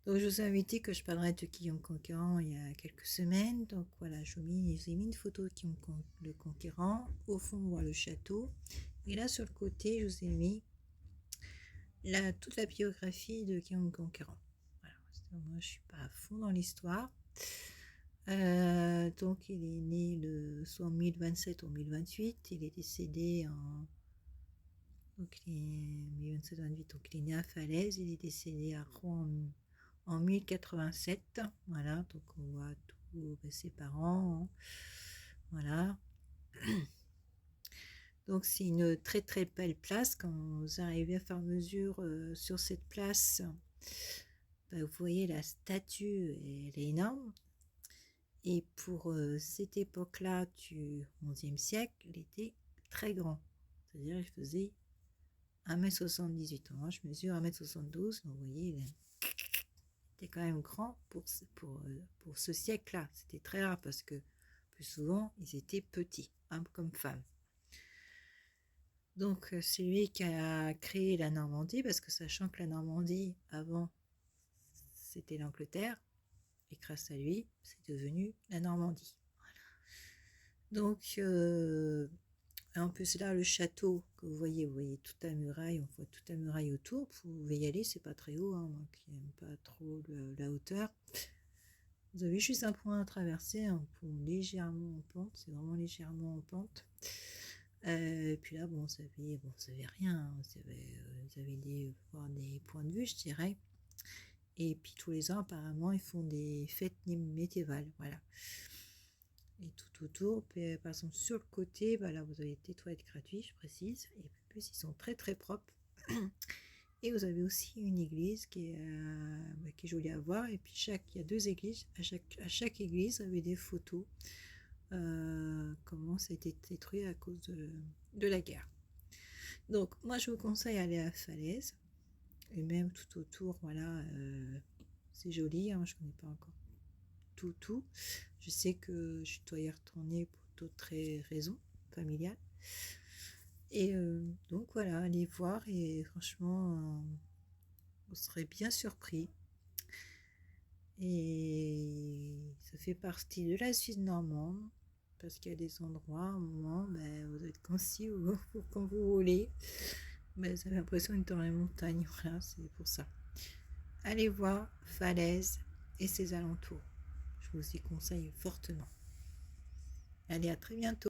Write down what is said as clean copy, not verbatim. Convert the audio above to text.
Donc, je vous ai invité que je parlerai de Guillaume Conquérant il y a quelques semaines. Donc, voilà, je vous ai mis une photo de Guillaume le Conquérant. Au fond, on voit le château. Et là, sur le côté, je vous ai mis toute la biographie de Guillaume Conquérant. Voilà, moi, je suis pas à fond dans l'histoire. Donc, il est né soit en 1027 ou 1028. Il est décédé en... Donc, il est 1027-28, donc il est né à Falaise. Il est décédé à Rouen en 1087, voilà, donc on voit tous ses parents, voilà. Donc c'est une très très belle place. Quand vous arrivez à faire mesure sur cette place, vous voyez la statue, elle est énorme. Et pour cette époque-là du XIe siècle, il était très grand. C'est-à-dire il faisait 1m78. Moi je mesure 1m72, donc vous voyez, était quand même grand pour ce siècle-là. C'était très rare parce que plus souvent, ils étaient petits, hommes comme femmes. Donc, c'est lui qui a créé la Normandie, parce que sachant que la Normandie, avant, c'était l'Angleterre, et grâce à lui, c'est devenu la Normandie. Voilà. Donc, en plus là, le château que vous voyez toute la muraille, on voit toute la muraille autour. Vous pouvez y aller, c'est pas très haut, hein, moi qui n'aime pas trop la hauteur. Vous avez juste un point à traverser, un pont légèrement en pente, c'est vraiment légèrement en pente. Et puis là, bon, vous avez rien, hein, vous avez des points de vue, je dirais. Et puis tous les ans, apparemment, ils font des fêtes médiévales, voilà. Et tout autour, par exemple, sur le côté, là, vous avez des toilettes gratuites, je précise. Et plus, ils sont très très propres. Et vous avez aussi une église qui est jolie à voir. Et puis il y a deux églises. À chaque église, il y avait des photos. Comment ça a été détruit à cause de la guerre. Donc moi je vous conseille d'aller à Falaise. Et même tout autour, voilà, c'est joli. Hein, je ne connais pas encore tout. Je sais que je dois y retourner pour d'autres raisons familiales. Et donc voilà, allez voir et franchement... vous serez bien surpris. Et ça fait partie de la Suisse normande, parce qu'il y a des endroits, à un moment, vous êtes concis quand vous roulez. Vous avez l'impression d'être dans les montagnes, voilà, c'est pour ça. Allez voir Falaise et ses alentours. Je vous y conseille fortement. Allez, à très bientôt.